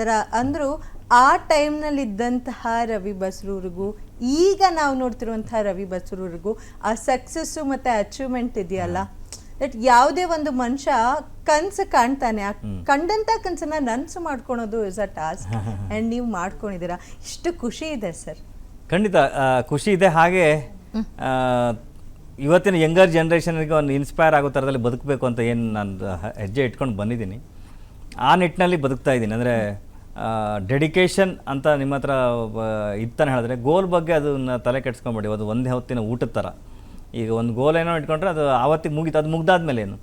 ತರ ಅಂದ್ರು ಆ ಟೈಮ್ನಲ್ಲಿ ಇದ್ದಂತಹ ರವಿ ಬಸ್ರೂರಿಗೂ ಈಗ ನಾವು ನೋಡ್ತಿರುವಂತಹ ರವಿ ಬಸ್ರೂರಿಗೂ ಆ ಸಕ್ಸಸ್ಸು ಮತ್ತೆ ಅಚೀವ್ಮೆಂಟ್ ಇದೆಯಲ್ಲ, ದಟ್ ಯಾವುದೇ ಒಂದು ಮನುಷ್ಯ ಕನಸು ಕಾಣ್ತಾನೆ, ಆ ಕಂಡಂತ ಕನಸನ್ನ ನನಸು ಮಾಡ್ಕೊಳೋದು ಇಸ್ ಅ ಟಾಸ್ಕ್ ಆ್ಯಂಡ್ ನೀವು ಮಾಡ್ಕೊಂಡಿದ್ದೀರಾ. ಇಷ್ಟು ಖುಷಿ ಇದೆ ಸರ್. ಖಂಡಿತ ಖುಷಿ ಇದೆ. ಹಾಗೆ ಇವತ್ತಿನ ಯಂಗರ್ ಜನ್ರೇಷನ್ಗೆ ಒಂದು ಇನ್ಸ್ಪೈರ್ ಆಗೋ ಥರದಲ್ಲಿ ಬದುಕಬೇಕು ಅಂತ ಏನು ನಾನು ಹೆಜ್ಜೆ ಇಟ್ಕೊಂಡು ಬಂದಿದ್ದೀನಿ, ಆ ನಿಟ್ಟಿನಲ್ಲಿ ಬದುಕ್ತಾ ಇದ್ದೀನಿ. ಅಂದರೆ ಡೆಡಿಕೇಶನ್ ಅಂತ ನಿಮ್ಮ ಹತ್ರ ಇತ್ತಂತ ಹೇಳಿದ್ರೆ ಗೋಲ್ ಬಗ್ಗೆ ಅದನ್ನು ತಲೆ ಕೆಡ್ಸ್ಕೊಂಬೇಡಿ. ಅದು ಒಂದೇ ಹೊತ್ತಿನ ಊಟದ ಥರ. ಈಗ ಒಂದು ಗೋಲ್ ಏನೋ ಇಟ್ಕೊಂಡ್ರೆ ಅದು ಆವತ್ತಿಗೆ ಮುಗೀತು, ಅದು ಮುಗ್ದಾದ್ಮೇಲೆ ಏನು.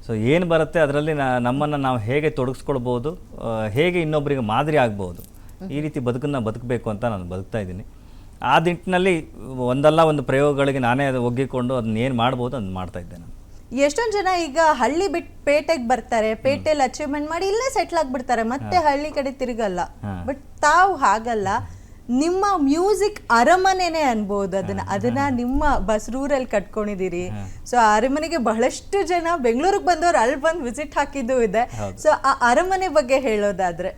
ಸೊ ಏನು ಬರುತ್ತೆ ಅದರಲ್ಲಿ ನಮ್ಮನ್ನು ನಾವು ಹೇಗೆ ತೊಡಗಿಸ್ಕೊಳ್ಬೋದು, ಹೇಗೆ ಇನ್ನೊಬ್ಬರಿಗೆ ಮಾದರಿ ಆಗ್ಬೋದು, ಈ ರೀತಿ ಬದುಕನ್ನು ಬದುಕಬೇಕು ಅಂತ ನಾನು ಬದುಕ್ತಾ ಇದ್ದೀನಿ. ಆ ನಿಟ್ಟಿನಲ್ಲಿ ಒಂದಲ್ಲ ಒಂದು ಪ್ರಯೋಗಗಳಿಗೆ ನಾನೇ ಅದು ಒಗ್ಗಿಕೊಂಡು ಅದನ್ನ ಏನು ಮಾಡ್ಬೋದು ಅದನ್ನ ಮಾಡ್ತಾ ಇದ್ದೆ ನಾನು. ಎಷ್ಟೊಂದು ಜನ ಈಗ ಹಳ್ಳಿ ಬಿಟ್ಟು ಪೇಟೆಗೆ ಬರ್ತಾರೆ, ಪೇಟೆಯಲ್ಲಿ ಅಚೀವ್ಮೆಂಟ್ ಮಾಡಿ ಇಲ್ಲೇ ಸೆಟ್ಲ್ ಆಗಿಬಿಡ್ತಾರೆ, ಮತ್ತೆ ಹಳ್ಳಿ ಕಡೆ ತಿರುಗಲ್ಲ. ಬಟ್ ತಾವು ಹಾಗಲ್ಲ, ನಿಮ್ಮ ಮ್ಯೂಸಿಕ್ ಅರಮನೆನೇ ಅನ್ಬೋದು ಅದನ್ನ ನಿಮ್ಮ ಬಸ್ರೂರಲ್ಲಿ ಕಟ್ಕೊಂಡಿದ್ದೀರಿ. ಸೊ ಆ ಅರಮನೆಗೆ ಬಹಳಷ್ಟು ಜನ ಬೆಂಗಳೂರಿಗೆ ಬಂದವರು ಅಲ್ಲಿ ಬಂದು ವಿಸಿಟ್ ಹಾಕಿದ್ದು ಇದೆ. ಸೊ ಆ ಅರಮನೆ ಬಗ್ಗೆ ಹೇಳೋದಾದ್ರೆ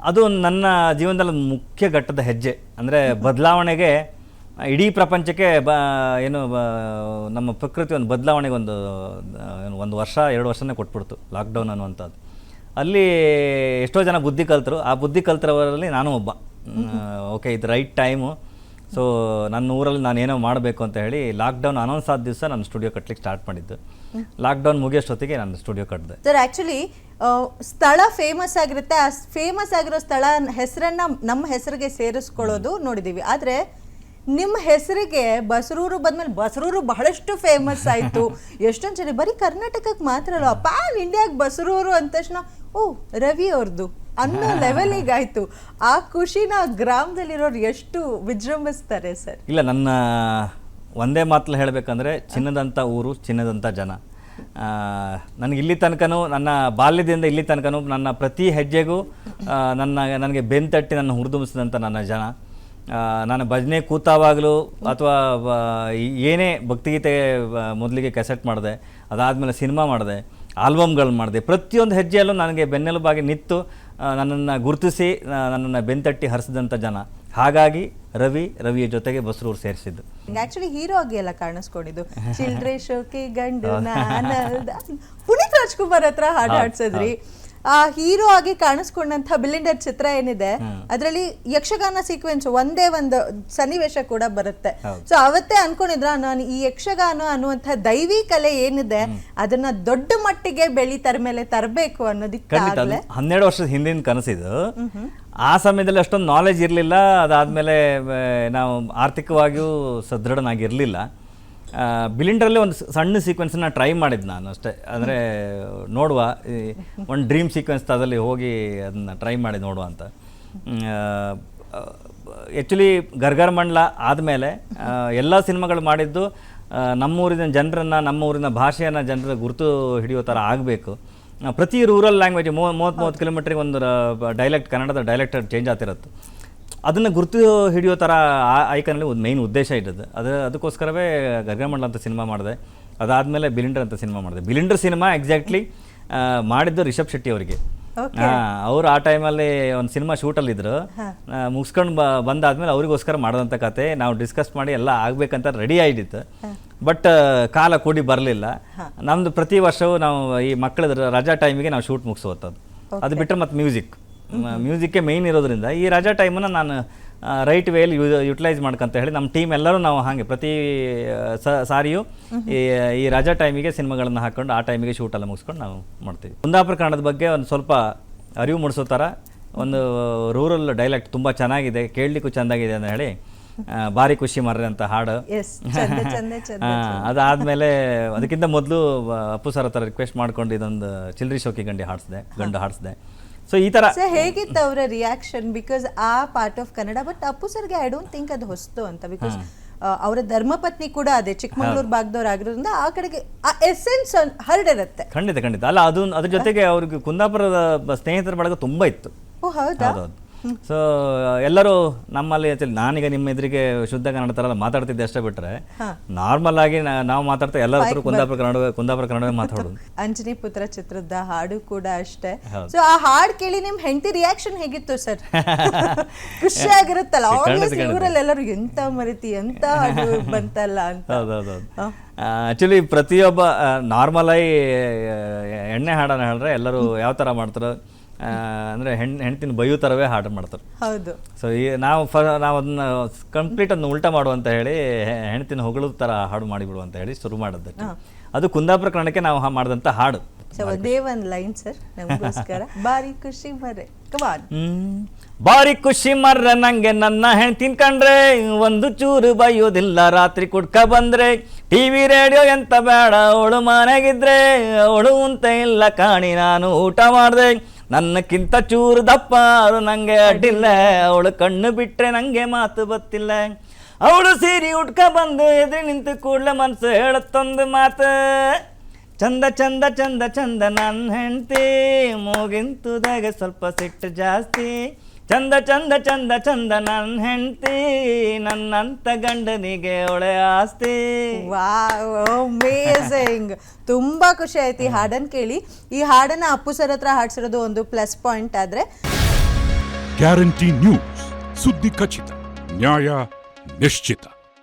ಅದು ನನ್ನ ಜೀವನದಲ್ಲಿ ಮುಖ್ಯ ಘಟ್ಟದ ಹೆಜ್ಜೆ. ಅಂದರೆ ಬದಲಾವಣೆಗೆ, ಇಡೀ ಪ್ರಪಂಚಕ್ಕೆ ನಮ್ಮ ಪ್ರಕೃತಿ ಒಂದು ಬದಲಾವಣೆಗೆ ಒಂದು ವರ್ಷ 2 ವರ್ಷನೇ ಕೊಟ್ಬಿಡ್ತು ಲಾಕ್ಡೌನ್ ಅನ್ನುವಂಥದ್ದು. ಅಲ್ಲಿ ಎಷ್ಟೋ ಜನ ಬುದ್ಧಿ ಕಲ್ತರು. ಆ ಬುದ್ಧಿ ಕಲ್ತರವರಲ್ಲಿ ನಾನು ಒಬ್ಬ. ಓಕೆ, ಇದು ರೈಟ್ ಟೈಮು. ಸೊ ನನ್ನ ಊರಲ್ಲಿ ನಾನು ಏನೋ ಮಾಡಬೇಕು ಅಂತ ಹೇಳಿ ಲಾಕ್ಡೌನ್ ಅನೌನ್ಸ್ ಆದ ದಿವಸ ನಾನು ಸ್ಟುಡಿಯೋ ಕಟ್ಟಲಿಕ್ಕೆ ಸ್ಟಾರ್ಟ್ ಮಾಡಿದ್ದು. ಲಾಕ್ಡೌನ್ ಮುಗಿಯೋಷ್ಟೊತ್ತಿಗೆ ನಾನು ಸ್ಟುಡಿಯೋ ಕಟ್ಟಿದೆ. ಸರ್ ಆ್ಯಕ್ಚುಲಿ ಸ್ಥಳ ಫೇಮಸ್ ಆಗಿರುತ್ತೆ, ಆ ಫೇಮಸ್ ಆಗಿರೋ ಸ್ಥಳ ಹೆಸರನ್ನ ನಮ್ಮ ಹೆಸರಿಗೆ ಸೇರಿಸ್ಕೊಳ್ಳೋದು ನೋಡಿದ್ದೀವಿ. ಆದರೆ ನಿಮ್ಮ ಹೆಸರಿಗೆ ಬಸ್ರೂರು ಬಂದ್ಮೇಲೆ ಬಸ್ರೂರು ಬಹಳಷ್ಟು ಫೇಮಸ್ ಆಯಿತು. ಎಷ್ಟೊಂದು ಜನ ಬರೀ ಕರ್ನಾಟಕಕ್ಕೆ ಮಾತ್ರ ಅಲ್ಲ, ಪ್ಯಾನ್ ಇಂಡಿಯಾಗೆ ಬಸ್ರೂರು ಅಂದ ತಕ್ಷಣ ಓ ರವಿ ಅವ್ರದ್ದು ಅನ್ನೋ ಲೆವೆಲಿಗೆ ಆಯಿತು. ಆ ಖುಷಿನ ಗ್ರಾಮದಲ್ಲಿರೋರು ಎಷ್ಟು ವಿಜೃಂಭಿಸ್ತಾರೆ ಸರ್. ಇಲ್ಲ, ನನ್ನ ಒಂದೇ ಮಾತಲ್ಲಿ ಹೇಳಬೇಕಂದ್ರೆ ಚಿನ್ನದಂಥ ಊರು, ಚಿನ್ನದಂಥ ಜನ. ನನಗೆ ಇಲ್ಲಿ ತನಕನೂ, ನನ್ನ ಬಾಲ್ಯದಿಂದ ಇಲ್ಲಿ ತನಕನೂ ನನ್ನ ಪ್ರತಿ ಹೆಜ್ಜೆಗೂ ನನಗೆ ಬೆಂತಟ್ಟಿ ನನ್ನ ಹುರಿದುಂಬಿಸಿದಂಥ ನನ್ನ ಜನ. ನಾನು ಭಜನೆ ಕೂತಾವಾಗಲೂ ಅಥವಾ ಏನೇ ಭಕ್ತಿಗೀತೆ ಮೊದಲಿಗೆ ಕೆಸೆಟ್ ಮಾಡಿದೆ, ಅದಾದಮೇಲೆ ಸಿನಿಮಾ ಮಾಡಿದೆ, ಆಲ್ಬಮ್ಗಳು ಮಾಡಿದೆ. ಪ್ರತಿಯೊಂದು ಹೆಜ್ಜೆಯಲ್ಲೂ ನನಗೆ ಬೆನ್ನೆಲುಬಾಗಿ ನಿಂತು ನನ್ನನ್ನು ಗುರುತಿಸಿ ನನ್ನನ್ನು ಬೆಂತಟ್ಟಿ ಹರಿಸಿದಂಥ ಜನ. ಹಾಗಾಗಿ ರವಿಯ ಜೊತೆಗೆ ಬಸ್ರೂರು ಸೇರಿಸಿದ್ದು. ಆಕ್ಚುಲಿ ಹೀರೋ ಆಗಿ ಎಲ್ಲ ಕಾಣಿಸ್ಕೊಂಡಿದ್ದು ಚಿಲ್ಡ್ರೆ ಶೋಕೆ ಗಂಡು ನಾನಲ್ದ ಪುನೀತ್ ರಾಜ್ಕುಮಾರ್ ಹತ್ರ ಹಾಡು ಹಾಡ್ಸಿದ್ರಿ. ಆ ಹೀರೋ ಆಗಿ ಕಾಣಿಸ್ಕೊಂಡಂತ ಬಿಲಿಂಡರ್ ಚಿತ್ರ ಏನಿದೆ ಅದರಲ್ಲಿ ಯಕ್ಷಗಾನ ಸೀಕ್ವೆನ್ಸ್ ಒಂದೇ ಒಂದು ಸನ್ನಿವೇಶ ಕೂಡ ಬರುತ್ತೆ. ಸೊ ಅವತ್ತೇ ಅನ್ಕೊಂಡಿದ್ರ ನಾನು ಈ ಯಕ್ಷಗಾನ ಅನ್ನುವಂಥ ದೈವಿ ಕಲೆ ಏನಿದೆ ಅದನ್ನ ದೊಡ್ಡ ಮಟ್ಟಿಗೆ ಬೆಳಿತರ ಮೇಲೆ ತರಬೇಕು ಅನ್ನೋದಕ್ಕೆ 12 ವರ್ಷದ ಹಿಂದಿನ ಕನಸಿದು. ಆ ಸಮಯದಲ್ಲಿ ಅಷ್ಟೊಂದು ನಾಲೆಜ್ ಇರಲಿಲ್ಲ. ಅದಾದಮೇಲೆ ನಾವು ಆರ್ಥಿಕವಾಗಿಯೂ ಸದೃಢನಾಗಿರಲಿಲ್ಲ. ಬಿಲಿಂಡ್ರಲ್ಲಿ ಒಂದು ಸಣ್ಣ ಸೀಕ್ವೆನ್ಸನ್ನ ಟ್ರೈ ಮಾಡಿದ್ದು ನಾನು ಅಷ್ಟೇ. ಅಂದರೆ ನೋಡುವ, ಒಂದು ಡ್ರೀಮ್ ಸೀಕ್ವೆನ್ಸ್ ಅದಲ್ಲಿ ಹೋಗಿ ಅದನ್ನು ಟ್ರೈ ಮಾಡಿ ನೋಡುವ ಅಂತ. ಆ್ಯಕ್ಚುಲಿ ಗರ್ಗರ್ ಮಂಡಲ ಆದಮೇಲೆ ಎಲ್ಲ ಸಿನಿಮಾಗಳು ಮಾಡಿದ್ದು ನಮ್ಮೂರಿನ ಜನರನ್ನು, ನಮ್ಮೂರಿನ ಭಾಷೆಯನ್ನು ಜನರ ಗುರುತು ಹಿಡಿಯೋ ಥರ ಆಗಬೇಕು. ಪ್ರತಿ ರೂರಲ್ ಲ್ಯಾಂಗ್ವೇಜ್ 30 ಕಿಲೋಮೀಟ್ರಿಗೆ ಒಂದು ಡೈಲೆಕ್ಟ್, ಕನ್ನಡದ ಡೈಲೆಕ್ಟ್ ಚೇಂಜ್ ಆಗ್ತಿರತ್ತೆ. ಅದನ್ನು ಗುರುತು ಹಿಡಿಯೋ ಥರ ಐಕನಲ್ಲಿ ಒಂದು ಮೇಯ್ನ್ ಉದ್ದೇಶ ಇಟ್ಟದ್ದು. ಅದಕ್ಕೋಸ್ಕರವೇ ಗರ್ಗಮಂಡಲ ಅಂತ ಸಿನಿಮಾ ಮಾಡಿದೆ. ಅದಾದಮೇಲೆ ಬಿಲಿಂಡರ್ ಅಂತ ಸಿನಿಮಾ ಮಾಡಿದೆ. ಬಿಲಿಂಡರ್ ಸಿನಿಮಾ ಎಕ್ಸಾಕ್ಟ್ಲಿ ಮಾಡಿದ್ದು ರಿಷಬ್ ಶೆಟ್ಟಿ ಅವರಿಗೆ. ಅವರು ಆ ಟೈಮಲ್ಲಿ ಒಂದು ಸಿನಿಮಾ ಶೂಟಲ್ಲಿದ್ದರು. ಮುಗಿಸ್ಕೊಂಡು ಬಂದಾದ್ಮೇಲೆ ಅವರಿಗೋಸ್ಕರ ಮಾಡಿದಂಥ ಕತೆ ನಾವು ಡಿಸ್ಕಸ್ ಮಾಡಿ ಎಲ್ಲ ಆಗಬೇಕಂತ ರೆಡಿ ಆಗಿತ್ತು. ಬಟ್ ಕಾಲ ಕೂಡಿ ಬರಲಿಲ್ಲ. ನಮ್ಮದು ಪ್ರತಿ ವರ್ಷವೂ ನಾವು ಈ ಮಕ್ಕಳದ ರಜಾ ಟೈಮಿಗೆ ನಾವು ಶೂಟ್ ಮುಗಿಸೋದು. ಅದು ಬಿಟ್ಟರೆ ಮತ್ತು ಮ್ಯೂಸಿಕ್ಕೇ ಮೇಯ್ನ್ ಇರೋದ್ರಿಂದ ಈ ರಜಾ ಟೈಮನ್ನು ನಾನು ರೈಟ್ ವೇಯಲ್ಲಿ ಯುಟಿಲೈಸ್ ಮಾಡ್ಕೊಂತ ಹೇಳಿ ನಮ್ಮ ಟೀಮ್ ಎಲ್ಲರೂ ನಾವು ಹಾಗೆ ಪ್ರತಿ ಸಾರಿಯೂ ಈ ರಜಾ ಟೈಮಿಗೆ ಸಿನಿಮಾಗಳನ್ನು ಹಾಕ್ಕೊಂಡು ಆ ಟೈಮಿಗೆ ಶೂಟೆಲ್ಲ ಮುಗಿಸ್ಕೊಂಡು ನಾವು ಮಾಡ್ತೀವಿ. ಕುಂದಾಪುರ ಕನ್ನಡದ ಬಗ್ಗೆ ಒಂದು ಸ್ವಲ್ಪ ಅರಿವು ಮೂಡಿಸೋ ಥರ ಒಂದು ರೂರಲ್ ಡೈಲೆಕ್ಟ್ ತುಂಬ ಚೆನ್ನಾಗಿದೆ, ಕೇಳಲಿಕ್ಕೂ ಚೆಂದಾಗಿದೆ ಅಂತ ಹೇಳಿ ಭಾರಿ ಖುಷಿ ಮರ್ರೆ ಅಂತ ಹಾಡು. ಅದಾದಮೇಲೆ ಅದಕ್ಕಿಂತ ಮೊದಲು ಅಪ್ಪು ಸರ್ ಹತ್ರ ರಿಕ್ವೆಸ್ಟ್ ಮಾಡ್ಕೊಂಡು ಇದೊಂದು ಚಿಲ್ಡ್ರಿ ಶೋಕಿ ಗಂಡು ಹಾಡಿಸಿದೆ. ಸೊ ಈ ಥರ ಹೇಗಿತ್ತು ಅವರ ರಿಯಾಕ್ಷನ್? ಬಿಕಾಸ್ ಆ part of Kannada, but Appu ಸರ್ಗೆ ಐ ಡೋಂಟ್ ಥಿಂಕ್ ಅದು ಹೊಸ್ತು ಅಂತ. ಬಿಕಾಸ್ ಅವರ ಧರ್ಮಪತ್ನಿ ಕೂಡ ಅದೇ ಚಿಕ್ಕಮಗಳೂರು ಭಾಗದವ್ರು ಆಗಿರೋದ್ರಿಂದ ಆ ಕಡೆಗೆ ಆ ಎಸೆನ್ಸ್ ಹರಡಿರುತ್ತೆ. ಖಂಡಿತ ಅಲ್ಲ, ಅದ್ರ ಜೊತೆಗೆ ಅವ್ರಿಗೆ ಕುಂದಾಪುರದ ಸ್ನೇಹಿತರ ಬಳಗ ತುಂಬ ಇತ್ತು. ಓ ಹೌದಾ? ಸೊ ಎಲ್ಲರೂ ನಮ್ಮಲ್ಲಿ ನಾನೀಗ ನಿಮ್ಮ ಎದುರಿಗೆ ಶುದ್ಧ ಕನ್ನಡ ಥರ ಮಾತಾಡ್ತಿದ್ದೆ ಅಷ್ಟೇ ಬಿಟ್ಟರೆ ನಾರ್ಮಲ್ ಆಗಿ ನಾವು ಮಾತಾಡ್ತಾ ಎಲ್ಲರ ಹತ್ರ ಕುಂದಾಪುರ ಕನ್ನಡವೇ ಮಾತಾಡೋದು. ಅಂಜನಿ ಪುತ್ರ ಚಿತ್ರದ ಹಾಡು ಕೂಡ ಅಷ್ಟೇ. ಸೊ ಆ ಹಾಡು ಕೇಳಿ ನಿಮ್ ಹೆಂಡತಿ ರಿಯಾಕ್ಷನ್ ಹೇಗಿತ್ತು ಸರ್? ಖುಷಿ ಆಗಿರುತ್ತಲ್ಲ, ಇವರಲ್ಲಿ ಎಲ್ಲರೂ ಎಂತ ಮರಿತಿ ಎಂತ ಹಾಡು ಬಂತಲ್ಲ ಅಂತ. ಹೌದೌದು. ಆ್ಯಕ್ಚುಲಿ ಪ್ರತಿಯೊಬ್ಬ ನಾರ್ಮಲ್ ಆಗಿ ಎಣ್ಣೆ ಹಾಡನ್ನು ಹೇಳಿದ್ರೆ ಎಲ್ಲರೂ ಯಾವ ಥರ ಮಾಡ್ತಾರೆ ಅಂದರೆ ಹೆಣ್ತಿನ ಬೈಯೋ ಥರವೇ ಹಾಡು ಮಾಡ್ತಾರೆ. ಹೌದು. ಸೊ ಈ ನಾವು ಅದನ್ನ ಕಂಪ್ಲೀಟ್ ಅದನ್ನ ಉಲ್ಟಾ ಮಾಡು ಅಂತ ಹೇಳಿ ಹೆಣ್ತಿನ ಹೊಗಳದ ಥರ ಹಾಡು ಮಾಡಿಬಿಡು ಅಂತ ಹೇಳಿ ಶುರು ಮಾಡಿದ್ದೆ. ಅದು ಕುಂದಾಪುರ ಕನ್ನಡಕ್ಕೆ ನಾವು ಮಾಡಿದಂಥ ಹಾಡು. ಸೊ ಅದೇ ಒಂದು ಲೈನ್ ಸರ್ ನಮಗೋಸ್ಕರ. ಬಾರಿ ಖುಷಿ ಮರ್ರೆ, ಕಮಾನ್. ಬಾರಿ ಖುಷಿ ಮರ್ರೆ ನಂಗೆ ನನ್ನ ಹೆಣ್ತಿನ ಕಂಡ್ರೆ, ಒಂದು ಚೂರು ಬೈಯೋದಿಲ್ಲ ರಾತ್ರಿ ಕುಡ್ಕ ಬಂದ್ರೆ, ಟಿವಿ ರೇಡಿಯೋ ಎಂತ ಬೇಡ ಅವಳು ಮನೆಗಿದ್ರೆ, ಅವಳು ಅಂತ ಇಲ್ಲ ಕಾಣಿ ನಾನು ಊಟ ಮಾಡಿದೆ, ನನ್ನಕ್ಕಿಂತ ಚೂರು ದಪ್ಪ ಅವರು ನಂಗೆ ಅಡ್ಡಿಲ್ಲ, ಅವಳು ಕಣ್ಣು ಬಿಟ್ರೆ ನಂಗೆ ಮಾತು ಬತ್ತಿಲ್ಲ, ಅವಳು ಸೀರೆ ಉಟ್ಕ ಬಂದು ಎದುರು ನಿಂತು ಕೂಡ್ಲೆ ಮನ್ಸು ಹೇಳತ್ತೊಂದು ಮಾತು, ಚಂದ ಚಂದ ಚಂದ ಚಂದ ನನ್ನ ಹೆಂಡ್ತಿ, ಮೂಗಿಂತುದಾಗ ಸ್ವಲ್ಪ ಸಿಟ್ಟು ಜಾಸ್ತಿ, ಚಂದ ಚಂದ ಚಂದ ಚಂದ ನನ್ನ ಹೆಂಡ್ತಿ, ನನ್ನಂತ ಗಂಡನಿಗೆ ಒಳ್ಳೆ ಆಸ್ತಿ. Wow, amazing. ತುಂಬಾ ಖುಷಿ ಆಯ್ತು ಈ ಹಾಡನ್ನು ಕೇಳಿ. ಈ ಹಾಡನ್ನ ಅಪ್ಪು ಸರ್ ಹತ್ರ ಹಾಡ್ಸಿರೋದು ಒಂದು ಪ್ಲಸ್ ಪಾಯಿಂಟ್. ಆದ್ರೆ ಗ್ಯಾರಂಟಿ ನ್ಯೂಸ್, ಸುದ್ದಿ ಖಚಿತ, ನ್ಯಾಯ ನಿಶ್ಚಿತ.